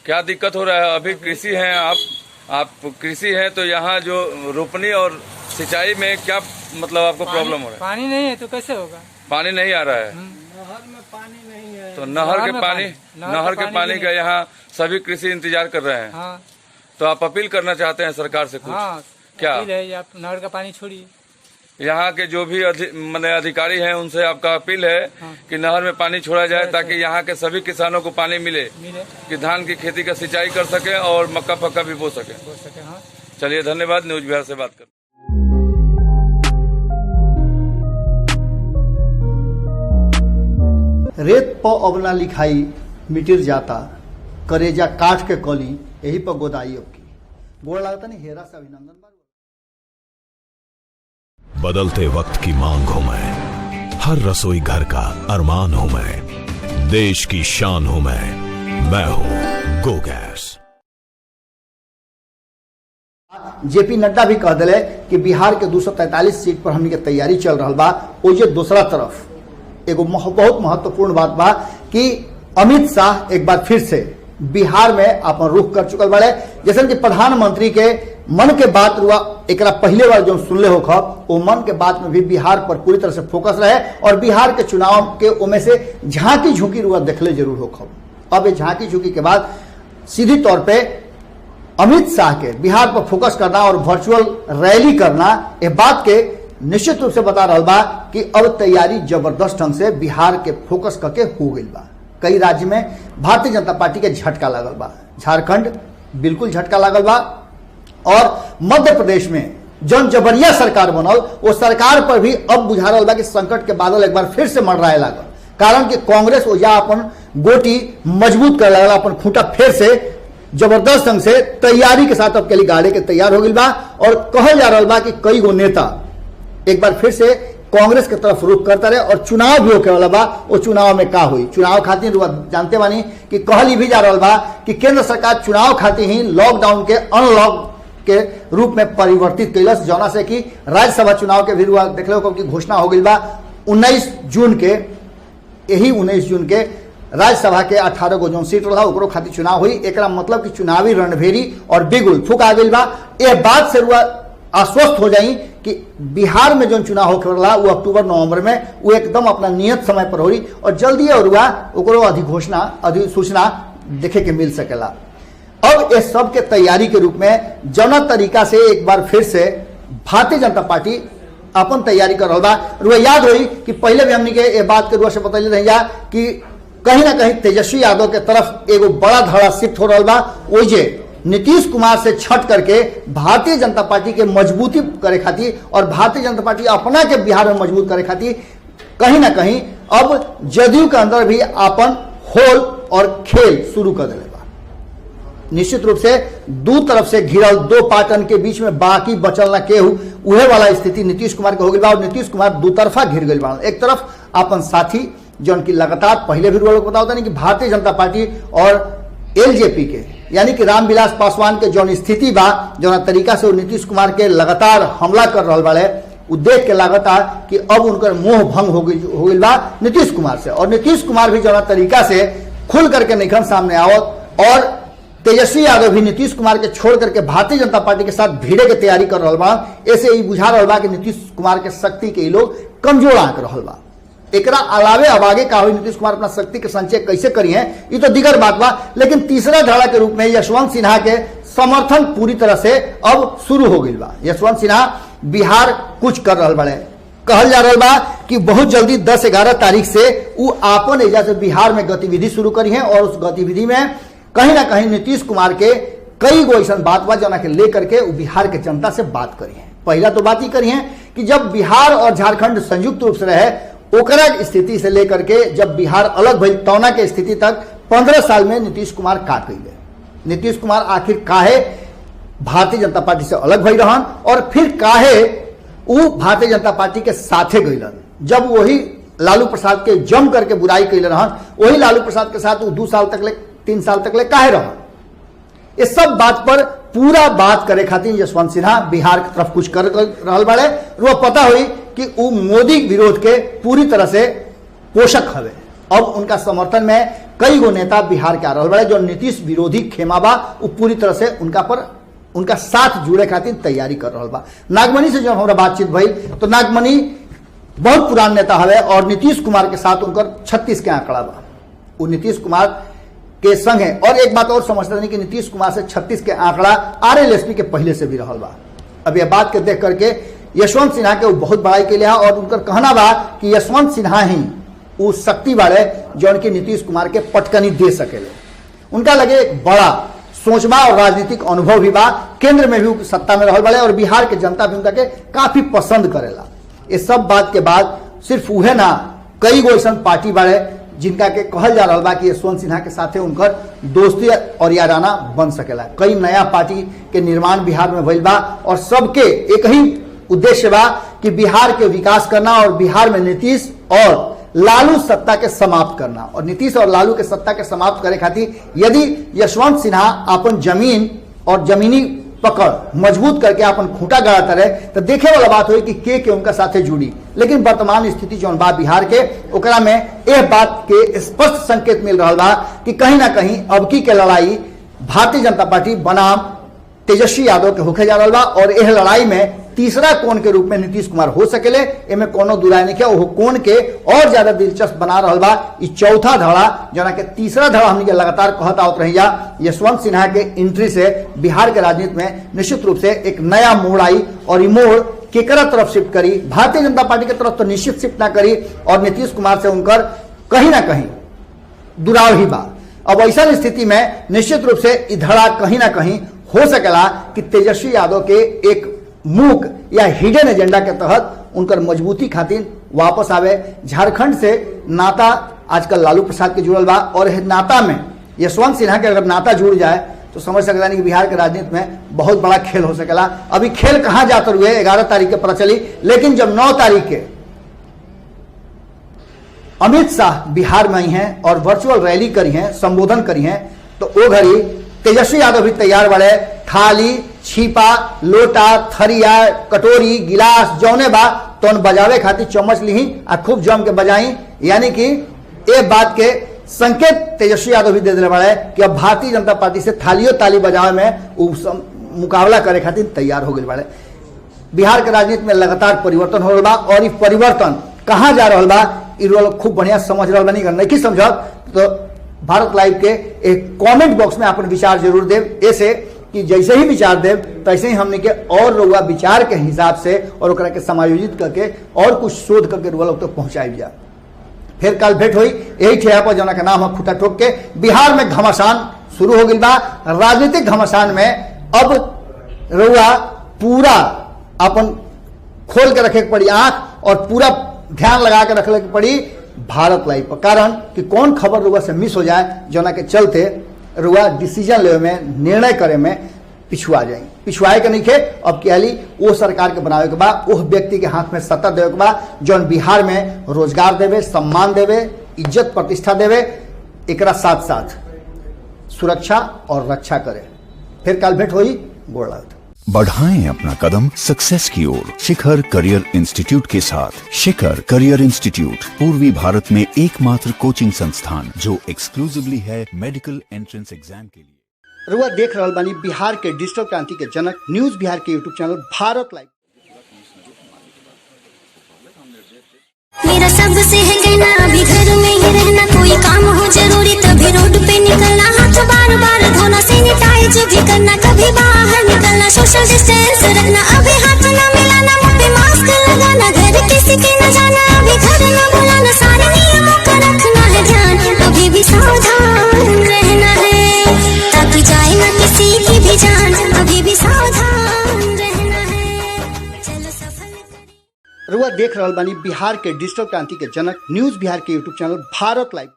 क्या दिक्कत हो रहा है? अभी कृषि हैं आप कृषि हैं तो यहाँ जो रोपनी और सिंचाई में क्या मतलब आपको प्रॉब्लम हो रहा है? पानी नहीं है तो कैसे होगा? पानी नहीं आ रहा है। नहर में पानी नहीं है तो नहर के पानी का यहाँ सभी कृषि इंतजार कर रहे हैं। हाँ। तो आप अपील करना चाहते हैं सरकार से कुछ? हाँ, क्या है आप नहर का पानी छोड़िए। यहाँ के जो भी अधिकारी हैं उनसे आपका अपील है कि नहर में पानी छोड़ा जाए ताकि यहाँ के सभी किसानों को पानी मिले कि धान की खेती का सिंचाई कर सके और मक्का फक्का भी बो सके। हाँ। चलिए, धन्यवाद। न्यूज बिहार से बात कर। रेत प अबना लिखाई मिटिर जाता, करेजा काट के कली यही पर गोदाई अब की गोड़ लागता नहीं। हेरा से अभिनंदन। बदलते वक्त की मांग हूं मैं, हर रसोई घर का अरमान हूं मैं, देश की शान हूं मैं हूं गो गैस। जेपी नड्डा भी कह दिले कि बिहार के 243 सीट पर हमनी के तैयारी चल रहा बा। ओजे दूसरा तरफ एगो बहुत महत्वपूर्ण बात बा कि अमित शाह एक बार फिर से बिहार में अपन रुख कर चुकल बाड़े। जैसे कि प्रधानमंत्री के मन के बात हुआ एक पहले बार जो सुनले हो खब वो मन के बात में भी बिहार पर पूरी तरह से फोकस रहे और बिहार के चुनाव के उनमें से झांकी झुकी रुआ देखले जरूर हो खब। अब ये झांकी झुकी के बाद सीधी तौर पे अमित शाह के बिहार पर फोकस करना और वर्चुअल रैली करना ये बात के निश्चित रूप से बता रहा बा कि अब तैयारी जबरदस्त ढंग से बिहार के फोकस करके हो गई बा। कई राज्य में भारतीय जनता पार्टी के झटका लागल बा, झारखंड बिल्कुल झटका लागल बा और मध्य प्रदेश में जौन जबरिया सरकार बनल वो सरकार पर भी अब बुझा रहा बा कि संकट के बादल एक बार फिर से मंडराए लागल। कारण कि कांग्रेस ओजा अपन गोटी मजबूत कर लागल, अपन खूंटा फिर से जबरदस्त ढंग से तैयारी के साथ अब के लिए गाड़े के तैयार हो गई बा और कहल जा रहा बा कि कई गो नेता एक बार फिर से कांग्रेस के तरफ रुख करता रहे और चुनाव भी होके वाला बा। वो चुनाव में का हुई, चुनाव खातिर जानते बानी कि कहली भी जा रहा बा कि केंद्र सरकार चुनाव खातिर ही लॉकडाउन के अनलॉक के रूप में परिवर्तित कैलस, जौना से कि राज्यसभा चुनाव के भी देखले की घोषणा हो गई बा 19 जून के। यही 19 जून के राज्यसभा के 18 गो जो सीट रहा ओकरो खातिर चुनाव हुई। एक मतलब कि चुनावी रणभेरी और बिगुल फूक आ गई बा। यह बात से आश्वस्त हो जाई कि बिहार में जो चुनाव होकर रहा वो अक्टूबर नवंबर में वो एकदम अपना नियत समय पर होई और जल्दी और ओकरो अधिसूचना देखे के मिल सकेला। अब इस सब के तैयारी के रूप में जौना तरीका से एक बार फिर से भारतीय जनता पार्टी अपन तैयारी कर रहा बा। रुआ याद हुई कि पहले भी हमने के ये बात के रुआ से बतैले रही जा कि कहीं ना कहीं तेजस्वी यादव के तरफ एगो बड़ा धड़ा शिफ्ट हो रहा बा। ओजे नीतीश कुमार से छट करके भारतीय जनता पार्टी के मजबूती करे खातिर और भारतीय जनता पार्टी अपना के बिहार में मजबूत करे खातिर कहीं ना कहीं अब जदयू के अंदर भी अपन होल और खेल शुरू कर दिले बा। निश्चित रूप से दो तरफ से घिरल दो पाटन के बीच में बाकी बचल ना केहू उहे वाला स्थिति नीतीश कुमार के हो गई बा और नीतीश कुमार दो तरफा घिर गई बा। एक तरफ अपन साथी जो उनकी लगातार पहले भी लोग बताता नहीं कि भारतीय जनता पार्टी और एलजेपी के यानी कि रामविलास पासवान के जो स्थिति बा जो तरीका से नीतीश कुमार के लगातार हमला कर रहा वाले वो देख के लागता कि अब उनका मोह भंग हो गई बा नीतीश कुमार से और नीतीश कुमार भी जो तरीका से खुल करके निखन सामने आवत और तेजस्वी यादव भी नीतीश कुमार के छोड़ करके भारतीय जनता पार्टी के साथ भीड़े के तैयारी कर रहा बा। ऐसे ही बुझा रहा बा कि नीतीश कुमार के शक्ति के लोग कमजोर आंक रहा बा। एकरा अलावे अब आगे का हुई नीतीश कुमार अपना शक्ति के संचय कैसे करी है ये तो दिगर बात बा। लेकिन तीसरा धारा के रूप में यशवंत सिन्हा के समर्थन पूरी तरह से अब शुरू हो गई बा। यशवंत सिन्हा बिहार कुछ कर रहा बड़े कहल जा रहा बा कि बहुत जल्दी 10-11 तारीख से वो आपन एजा से बिहार में गतिविधि शुरू करी है और उस गतिविधि में कहीं ना कहीं नीतीश कुमार के कई गो ऐसा बात बा जना के लेकर के वो बिहार के जनता से बात करी है। पहला तो बात ही करी है कि जब बिहार और झारखंड संयुक्त रूप से रहे ओकरा स्थिति से लेकर के जब बिहार अलग भइल तौना के स्थिति तक 15 साल में नीतीश कुमार का कइले। नीतीश कुमार आखिर काहे भारतीय जनता पार्टी से अलग भई रहन और फिर काहे वो भारतीय जनता पार्टी के साथे गइलन। जब वही लालू प्रसाद के जम करके बुराई कैले रहन वही लालू प्रसाद के साथ वो 2 साल तक ले 3 साल तक ले काहे रहन। इस सब बात पर पूरा बात करे खातिर यशवंत सिन्हा बिहार की तरफ कुछ कर रहल बाड़े। वो पता हुई कि वो मोदी विरोध के पूरी तरह से पोषक हवे अब उनका समर्थन में कई गो नेता बिहार के आ रहा बड़े, जो नीतीश विरोधी खेमा बा वो पूरी तरह से उनका साथ जुड़े खातिर तैयारी कर रहा बा। नागमणि से जब हमारा बातचीत भई तो नागमणि बहुत पुरान नेता हवे और नीतीश कुमार के साथ उनकर 36 के आंकड़ा बा, वो नीतीश कुमार के संग है। और एक बात और समझते नहीं कि नीतीश कुमार से 36 के आंकड़ा आरएलएसपी के पहले से भी रहल बा। अब यह बात के देख करके यशवंत सिन्हा के वो बहुत बड़ाई के लिया और उनका कहना बा कि यशवंत सिन्हा ही वो शक्ति वाले जो उनके नीतीश कुमार के पटकनी दे सकेले। उनका लगे एक बड़ा सोचबा और राजनीतिक अनुभव भी बा, केंद्र में भी सत्ता में रहल वाले और बिहार के जनता भी उनका के काफी पसंद करेला। ये सब बात के बाद सिर्फ उहे ना, कई गो ऐसा पार्टी वाले जिनका के कहल जा रहा बा कि यशवंत सिन्हा के साथे उनकर दोस्ती और याराना बन सकेला। कई नया पार्टी के निर्माण बिहार में भइल बा और सबके एक ही उद्देश्य बा कि बिहार के विकास करना और बिहार में नीतीश और लालू सत्ता के समाप्त करना। और नीतीश और लालू के सत्ता के समाप्त करे खातिर यदि यशवंत सिन्हा अपन जमीन और जमीनी पकड़ मजबूत करके अपन खूंटा गड़ाता रहे तो देखे वाला बात हुई कि के उनका साथे जुड़ी। लेकिन वर्तमान स्थिति जो बा बिहार के ओकरा में यह बात के स्पष्ट संकेत मिल रहा बा कि कहीं ना कहीं अबकी के लड़ाई भारतीय जनता पार्टी बनाम तेजस्वी यादव के होके जा रहा बा और यह लड़ाई में तीसरा कोण के रूप में नीतीश कुमार हो सकेले, एमे कोनो दुराय नहीं है। वो कोण के और ज्यादा दिलचस्प बना रहा बा ई चौथा धड़ा, जना के तीसरा धड़ा हमनी के लगातार कहत आवत रहिया। यशवंत सिन्हा के एंट्री से बिहार के राजनीति में निश्चित रूप से एक नया मोड़ आई और ये मोड़ केकरा तरफ शिफ्ट करी, भारतीय जनता पार्टी की तरफ तो निश्चित शिफ्ट ना करी और नीतीश कुमार से उनकर कहीं ना कहीं दुराव ही बा। अब ऐसा स्थिति में निश्चित रूप से ई धड़ा कहीं ना कहीं हो सकेला कि तेजस्वी यादव के एक मूक या हिडन एजेंडा के तहत उनकर मजबूती खातिर वापस आवे। झारखंड से नाता आजकल लालू प्रसाद के जुड़ल बा और नाता में यशवंत सिन्हा के अगर नाता जुड़ जाए तो समझ सकता नहीं कि बिहार के राजनीति में बहुत बड़ा खेल हो सकेला। अभी खेल कहां जाते हुए 11 तारीख के पता चली, लेकिन जब 9 तारीख के अमित शाह बिहार में आई हैं और वर्चुअल रैली करी हैं, संबोधन करी हैं, तो वो घड़ी तेजस्वी यादव भी तैयार बड़े। थाली, छीपा, लोटा, थरिया, कटोरी, गिलास जौने बा तो बजावे खातिर चम्मच ली आ खूब जम के बजाई। यानी कि ये बात के संकेत तेजस्वी यादव भी दे दिले बड़े कि अब भारतीय जनता पार्टी से थालियों ताली बजावे में मुकाबला करे खातिर तैयार हो गए बड़े। बिहार के राजनीति में लगातार परिवर्तन हो रहा बा और ये परिवर्तन कहाँ जा रहा बा इ लोग खूब बढ़िया समझ रहा बा। नहीं समझत तो भारत लाइव के एक कमेंट बॉक्स में अपन विचार जरूर देव, ऐसे कि जैसे ही विचार देव तैसे ही हमने के और लोग विचार के हिसाब से और ओकरा के समायोजित करके और कुछ शोध करके लोग तक पहुंचाई जा। फिर कल भेंट हुई यही ठेहा पर जना का नाम है खुटा ठोक के। बिहार में घमासान शुरू हो गई बा। राजनीतिक घमासान में अब रउआ पूरा अपन खोल के रखे के पड़ी आंख और पूरा ध्यान लगा के रखे के पड़ी भारत लाइव पर, कारण कि कौन खबर रुआ से मिस हो जाए जना के चलते रुआ डिसीजन ले में, निर्णय करे में पिछुआ जाए। पिछुआए के नहीं खे, अब कहली वो सरकार के बनावे के बाद वो व्यक्ति के हाथ में सत्ता देवे के बाद जौन बिहार में रोजगार देवे, सम्मान देवे, इज्जत प्रतिष्ठा देवे, एकरा साथ साथ सुरक्षा और रक्षा करे। फिर कल भेंट हुई, गोड़ लागत। बढ़ाएं अपना कदम सक्सेस की ओर शिखर करियर इंस्टीट्यूट के साथ। शिखर करियर इंस्टीट्यूट पूर्वी भारत में एकमात्र कोचिंग संस्थान जो एक्सक्लूसिवली है मेडिकल एंट्रेंस एग्जाम के लिए। रुआ देख रहल बानी बिहार के डिजिटल क्रांति के जनक न्यूज बिहार के यूट्यूब चैनल भारत लाइव। मेरा सबसे है कहना अभी घर में ही रहना, कोई काम हो जरूरी तभी रोड पे निकलना, हाथ बार बार धोना, सैनिटाइज भी करना, कभी बाहर निकलना, सोशल डिस्टेंस रखना, अभी हाथ न मिलाना, मुंह पे मास्क लगाना, घर किसी के न जाना, अभी घर न बुलाना, सारे नियमों का रखना है ध्यान, अभी भी सावधान रहना है ताकि जाए न किसी की भी जान, अभी भी सावधान रहना है। चलो सफल रुआ देख रहल बानी बिहार के डिजिटल क्रांति के जनक न्यूज बिहार के यूट्यूब चैनल भारत लाइव।